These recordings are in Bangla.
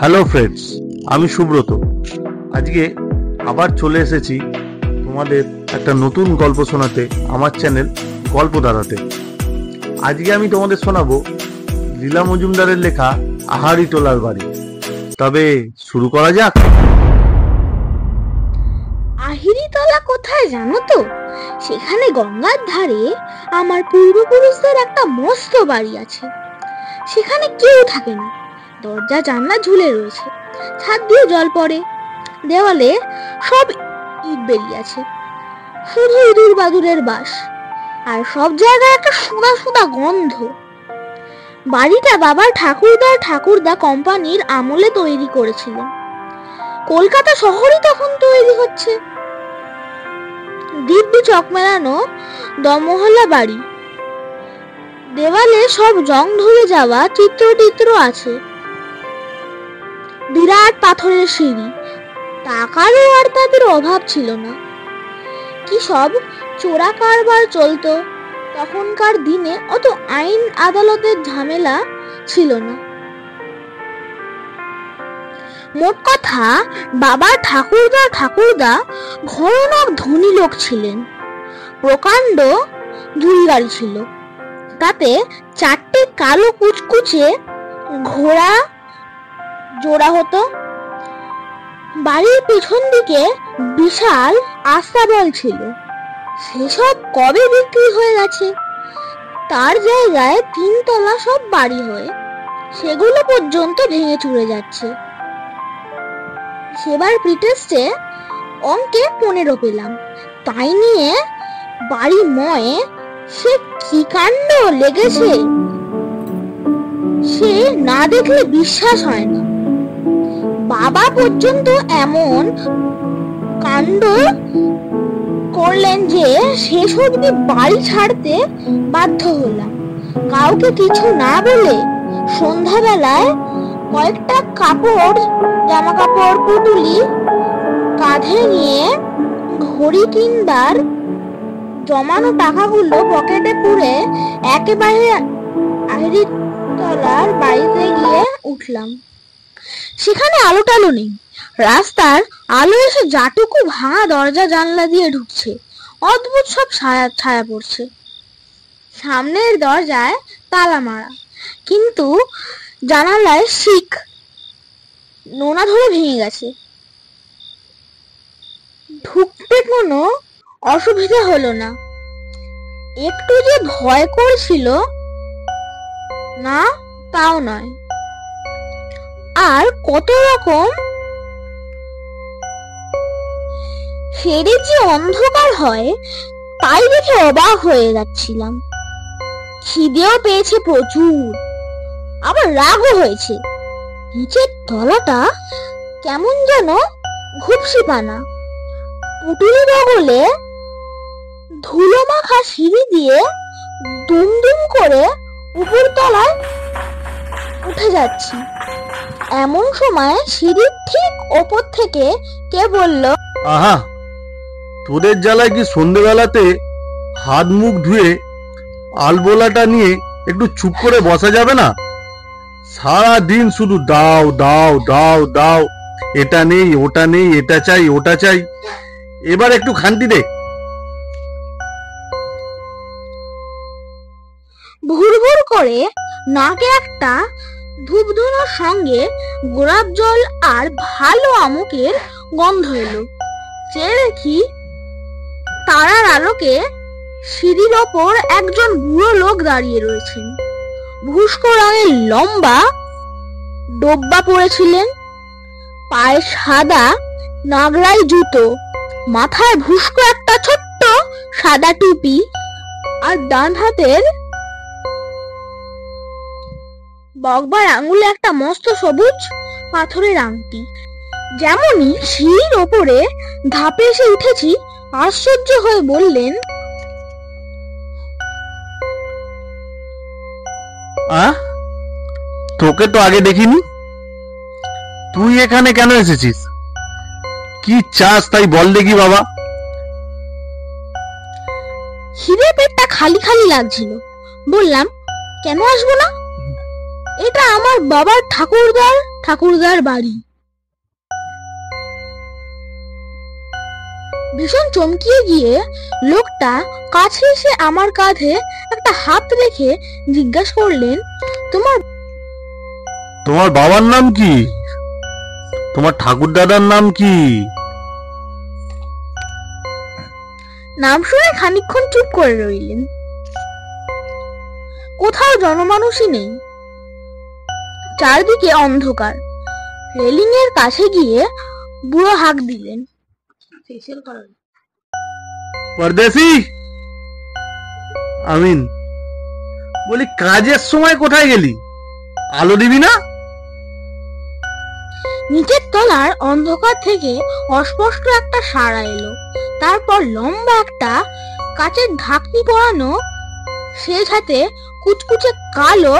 হ্যালো ফ্রেন্ডস, আমি সুব্রত। আজকে আবার চলে এসেছি তোমাদের একটা নতুন গল্প শোনাতে আমার চ্যানেল গল্প দাদাতে। আজকে আমি তোমাদের শোনাবো লীলা মজুমদারের লেখা আহারি টোলার বাড়ি। তবে শুরু করা যাক। আহিরিতলা কোথায় জানো তো? সেখানে গঙ্গার ধারে আমার পূর্বপুরুষদের একটা মস্ত বাড়ি আছে। সেখানে কেউ থাকে না, দরজা জানলা ঝুলে রয়েছে, ছাদ দিয়ে জল পড়ে, দেওয়ালে সব ইট বেরিয়ে আছে, শুধু ইঁদুর বাদুরের বাস, আর সব জায়গায় একটা সোঁদা সোঁদা গন্ধ। বাড়িটা বাবার ঠাকুরদা কোম্পানির আমলে তৈরি করেছিলেন। কলকাতা শহরই তখন তৈরি হচ্ছে। দিব্যি চক মেলানো দমহলা বাড়ি, দেওয়ালে সব জং ধরে যাওয়া চিত্র আছে। বিরাট পাথরের সিঁড়ি, টাকারও আর তাদের অভাব ছিল না। কি সব চোরা কারবার চলতো। তখনকার দিনে অত আইন আদালতের ঝামেলা ছিল না। মোট কথা, বাবা ঠাকুরদা ভয়ানক ধনী লোক ছিলেন। প্রকাণ্ড ঝুড়ি গাড়ি ছিল, তাতে 4টে কালো কুচকুচে ঘোড়া জোড়া হতো। বাড়ির পেছন দিকে বিশাল আস্তাবল ছিল, সেসব কবে বিক্রি হয়ে গেছে। তার জায়গায় 3 তলা সব বাড়ি হয়ে সেগুলো পর্যন্ত ভেঙে চুরে যাচ্ছে। সেবার প্রিটেস্টে অঙ্কে 15 পেলাম, তাই নিয়ে বাড়ি ময়ে সে কি কাণ্ড লেগেছে, সে না দেখলে বিশ্বাস হয় না। বাবা পর্যন্ত এমন কাণ্ড করলেন যে শেষ অবধি বাড়ি ছাড়তে বাধ্য হলাম। কাউকে কিছু না বলে সন্ধ্যাবেলায় কয়েকটা জামা কাপড় পুটুলি কাঁধে নিয়ে ঘড়ি কিনবার জমানো টাকাগুলো পকেটে পুরে একেবারে আহিরিতলার বাড়িতে গিয়ে উঠলাম। সেখানে আলো টালো নেই, রাস্তার আলো এসে যাটুকু ভাঙা দরজা জানলা দিয়ে ঢুকছে, অদ্ভুত সব ছায়া পড়ছে। সামনের দরজায় তালা মারা, কিন্তু জানালায় শিক নোনা ধরে ভেঙে গেছে। ঢুকতে কোনো অসুবিধা হলো না। একটু যে ভয় করছিল না তাও নয়। আর কত রকম সেরে যে অন্ধকার হয় তাই দেখে অবাক হয়ে যাচ্ছিলাম। খিদেও পেয়েছে প্রচুর, আবার রাগও হয়েছে। নিচের তলাটা কেমন যেন ঘুপসি পানা। পুটুলি বগলে ধুলো মাখা সিঁড়ি দিয়ে দুম করে উপর তলায় উঠে যাচ্ছি। এমন সময় সিঁড়ির ঠিক ওপর থেকে কে বলল, আহা, তোদের জ্বালায় কি সন্ধ্যেবেলাতে হাত মুখ ধুয়ে আলবোলাটা নিয়ে একটু চুপ করে বসা যাবে না? সারা দিন শুধু দাও দাও দাও দাও, এটা নেই ওটা নেই, এটা চাই ওটা চাই, এবার একটু খান্তি দে। ভুরভুর করে নাকে একটা ধূপধুনোর সঙ্গে গোলাপ জল আর ভালো আমুকের গন্ধ এলো। চেয়ে দেখি তারার আলোকে সিঁড়ির ওপর একজন বুড়ো লোক দাঁড়িয়ে রয়েছেন। ভুস্কো রঙের লম্বা ডোব্বা পরেছিলেন, পায়ে সাদা নাগরাই জুতো, মাথায় ভুস্কো একটা ছোট্ট সাদা টুপি, আর ডান হাতের বগবার আঙুলে একটা মস্ত সবুজ পাথরের আংটি। যেমনই সিঁড়ির ওপরে ধাপে এসে উঠেছি, আশ্চর্য হয়ে বললেন, তোকে তো আগে দেখিনি, তুই এখানে কেন এসেছিস? কি চাস তাই বল দেখি বাবা। খিদে পেটটা খালি খালি লাগছিল। বললাম, কেন আসবো না, এটা আমার বাবার ঠাকুরদার বাড়ি। ভীষণ চমকিয়ে গিয়ে লোকটা কাছে এসে আমার কাঁধে একটা হাত রেখে জিজ্ঞাসা করলেন, তোমার বাবার নাম কি? তোমার ঠাকুর দাদার নাম কি? নাম শুনে খানিকক্ষণ চুপ করে রইলেন। কোথাও জনমানুষই নেই, চারদিকে অন্ধকার। রেলিং এর কাছে গিয়ে বুড়ো হাঁক দিলেন, পরদেশি। আমিন। বলি, কাজের সময় কোথায় গেলি? আলো দিবি না? নিচের তলার অন্ধকার থেকে অস্পষ্ট একটা সাড়া এলো। তারপর লম্বা একটা কাচের ঢাকনি পরানো, সে সাথে কুচকুচে কালো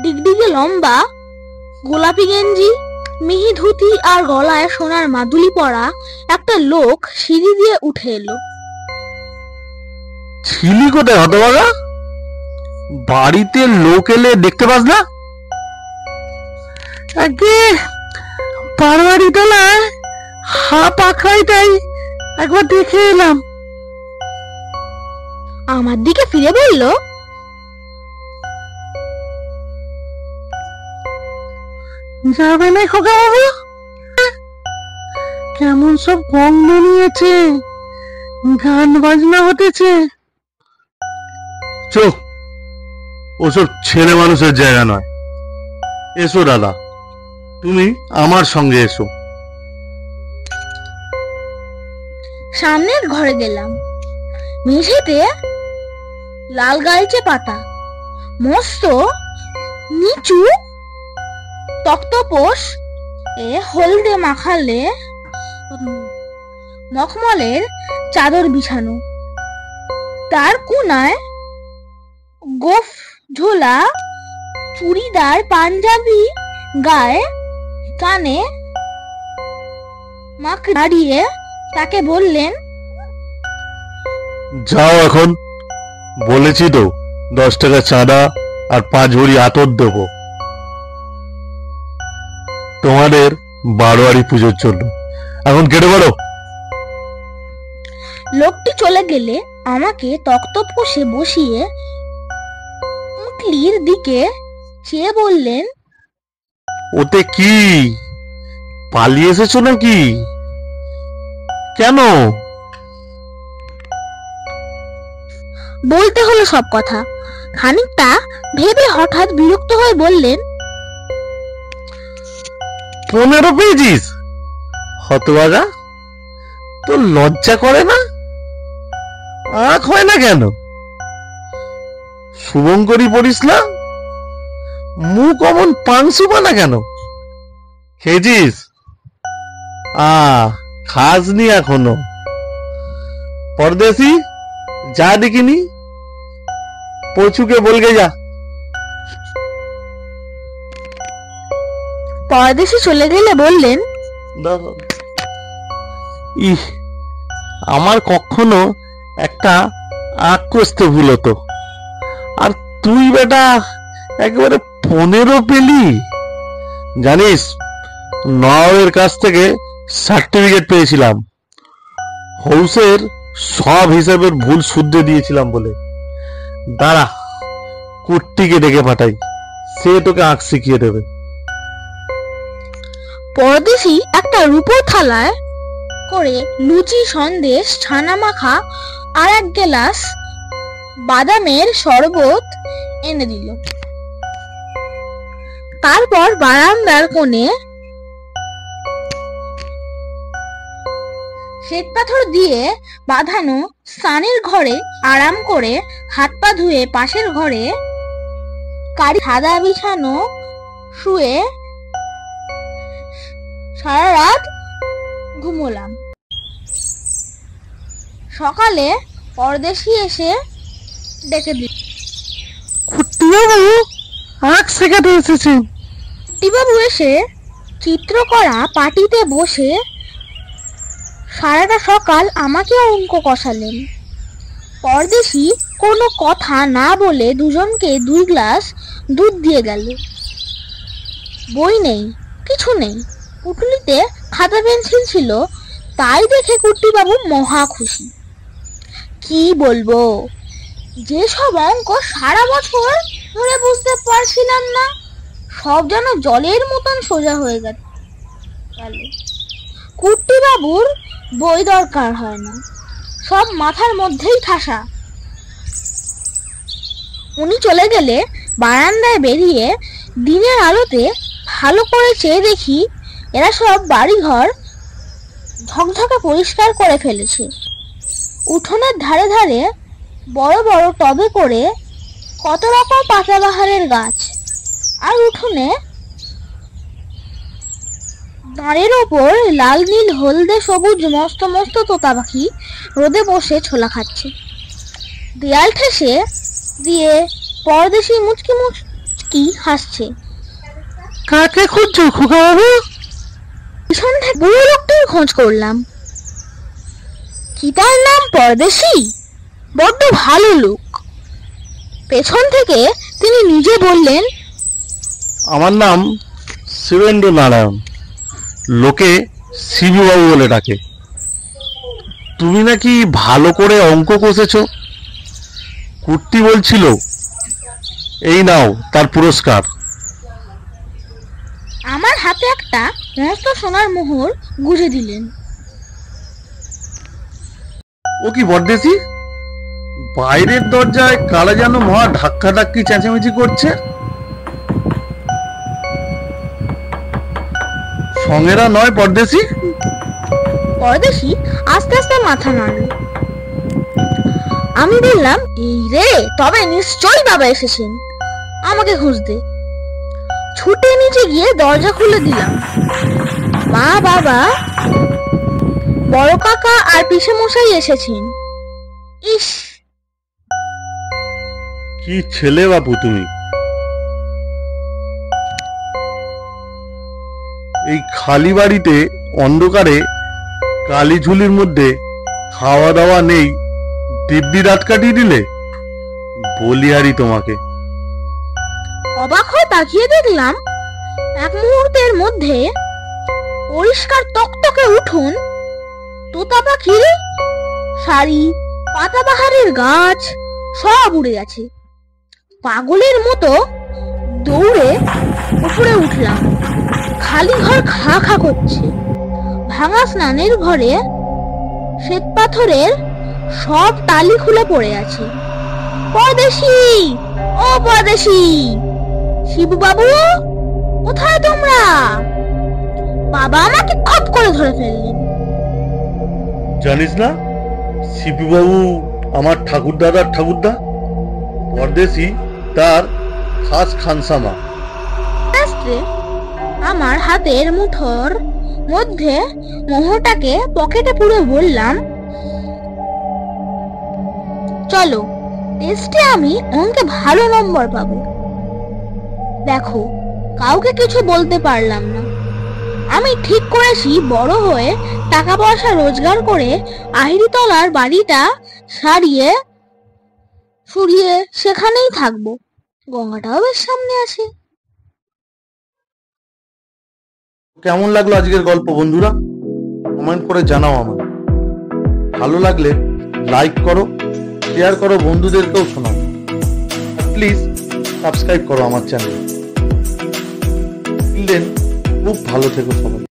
ডিগডিগে লম্বা গোলাপি গেঞ্জি, মিহি ধুতি আর গলায় সোনার মাদুলি পরা একটা লোক সিঁড়ি দিয়ে উঠে এলো। ছিলি কোথায় হতভাগা? বাড়িতে লোক এলে দেখতে পাস না? আগে বারবাড়ি তলায় হাফ আখড়াইটাই একবার দেখে এলাম। আমার দিকে ফিরে বলল, যাবে না খোকা বাবু? কেমন সব গন্ধ নিয়েছে, গান বাজনা হতেছে। চোখ, ওসব ছেলে মানুষের জায়গা নয়। এসো দাদা, তুমি আমার সঙ্গে এসো। সামনের ঘরে গেলাম। মেঝেতে লাল গালচে পাতা, মস্ত নিচু তক্তপোষ এ হলদে মাখালে মখমলের চাদর বিছানো। তার কোনায় গোফ ঝোলা চুড়িদার পাঞ্জাবি গায়ে কানে মাক দাঁড়িয়ে তাকে বললেন, যাও এখন, বলেছি তো 10 টাকা চাঁদা আর 5 ভরি আতর দেবো তোমাদের বারোয়ারি পুজোর জন্য। এখন কেটে পড়ো। লোকটি চলে গেলে আমাকে তক্তপোষে বসিয়ে উটলির দিকে চেয়ে বললেন, ওতে কি পালিয়ে এসেছো নাকি? কেন? বলতে হলো সব কথা। খানিকটা ভেবে হঠাৎ বিরক্ত হয়ে বললেন, 15 পেয়েছিস? হতভাগা, তোর লজ্জা করে না? আখ হয় না কেন? শুভঙ্করী পড়িস না? মুখ অমন পাংশু বানা কেন? খেয়েছিস? খাসনি এখনো? পরদেশি, যা দেখিনি, পচুকে বলগে যা। পরদেশি চলে গেলে বললেন, ইহ, আমার কখনো একটা আখ কষতে ভুল হতো, আর তুই বেটা একেবারে 15 পেলি। জানিস, নবাবের কাছ থেকে সার্টিফিকেট পেয়েছিলাম, হাউসের সব হিসাবের ভুল শুদ্ধে দিয়েছিলাম বলে। দাঁড়া, কুট্টিকে ডেকে পাঠাই, সে তোকে আঁক শিখিয়ে দেবে। পরদেশি একটা রূপোর থালায় করে লুচি, সন্দেশ, ছানা মাখা আর এক গ্লাস বাদামের শরবত এনে দিল। তারপর বারান্দার কোণে শ্বেতপাথর দিয়ে বাঁধানো স্নানের ঘরে আরাম করে হাত পা ধুয়ে পাশের ঘরে কারি সাদা বিছানো শুয়ে সারা রাত ঘুমোলাম। সকালে পরদেশি এসে ডেকে দিল, কুট্টিবাবু আখ শেখাতে এসেছেন। কুট্টিবাবু এসে চিত্র করা পাটিতে বসে সারাটা সকাল আমাকে অঙ্ক কষালেন। পরদেশি কোনো কথা না বলে দুজনকে 2 গ্লাস দুধ দিয়ে গেল। বই নেই, কিছু নেই, পুটুলিতে খাতা পেন্সিল ছিল, তাই দেখে কুট্টিবাবু মহা খুশি। কি বলবো, যে সব অঙ্ক সারা বছর ধরে বুঝতে পারছিলাম না, সব যেন জলের মতন সোজা হয়ে গেল। কুট্টিবাবুর বই দরকার হয় না, সব মাথার মধ্যেই ঠাসা। উনি চলে গেলে বারান্দায় বেরিয়ে দিনের আলোতে ভালো করে চেয়ে দেখি এরা সব বাড়িঘর ঝকঝকে পরিষ্কার করে ফেলেছে। উঠোনের ধারে ধারে বড় বড় টবে করে কত রকম পাতাবাহারের গাছ, আর উঠোনে দাঁড়ের ওপর লাল নীল হলদে সবুজ মস্ত মস্ত তোতা পাখি রোদে বসে ছোলা খাচ্ছে। দেয়াল ঠেসে দিয়ে পরদেশি মুচকি মুচকি হাসছে। কাকে খুঁজছো খোকা বাবু? পিছন থেকে বুড়ো লোকটার খোঁজ করলাম। কি তার নাম পরদেশি? বড্ড ভালো লোক। পেছন থেকে তিনি নিজে বললেন, আমার নাম শিবেন্দ্র নারায়ণ, লোকে শিবু বাবু বলে ডাকে। তুমি নাকি ভালো করে অঙ্ক কষেছো, কুট্টি বলছিল। এই নাও তার পুরস্কার। আমার হাতে একটা মস্ত সোনার মোহর গুঁজে দিলেন। ও কি বড়দেশি, বাইরের দরজায় কারা যেন মহা ধাক্কা ধাক্কি চেঁচামেচি করছে। সঙ্গেরা নয় পরদেশি? পরদেশি আস্তে আস্তে মাথা নাড়ল। আমি বললাম, এই রে, তবে নিশ্চয়ই বাবা এসেছেন আমাকে খুঁজতে। ছুটে নিচে গিয়ে দরজা খুলে দিলাম। মা, বাবা, বড় কাকা আর পিসে মশাই এসেছেন। ইস, কি ছেলে বাপু তুমি! এই খালি বাড়িতে অন্ধকারে কালি ঝুলির মধ্যে খাওয়া দাওয়া নেই, দিব্যি রাত কাটিয়ে দিলে। বলিহারি তোমাকে। অবাক হয়ে তাকিয়ে দেখলাম এক মুহূর্তের মধ্যে পরিষ্কার তকতকে উঠোন, তোতা পাখির শাড়ি, পাতাবাহারের গাছ সব উড়ে গেছে। পাগলের মতো দৌড়ে উপরে উঠলাম। খালি ঘর খা খা করছে। ভাঙা স্নানের ঘরে শ্বেত পাথরের সব টালি খুলে পড়ে আছে। পরদেশি, ও পরদেশি, শিবু বাবু, কোথায় তোমরা? বাবা আমাকে খপ করে ধরে ফেললেন। জানিস না, শিবু বাবু আমার ঠাকুরদাদার ঠাকুরদা, পরদেশি তার খাস খানসামা। আমার হাতের মুঠোর মধ্যে মোহরটাকে পকেটে পুরে বললাম, চলো, টেস্টে আমি অঙ্কে ভালো নম্বর পাবো। দেখো, কাউকে কিছু বলতে পারলাম না। আমি ঠিক করেছি বড় হয়ে টাকা পয়সা রোজগার করে আহিরিতলার বাড়িটা সারিয়ে সুরিয়ে সেখানেই থাকবো। গঙ্গাটাও বেশ সামনে আছে। কেমন লাগলো আজকের গল্প বন্ধুরা? কমেন্ট করে জানাও আমাকে। ভালো লাগলে লাইক করো, শেয়ার করো, বন্ধুদেরকেও শোনাও। প্লিজ সাবস্ক্রাইব করো আমার চ্যানেল। খুব ভালো থেকো সবাই।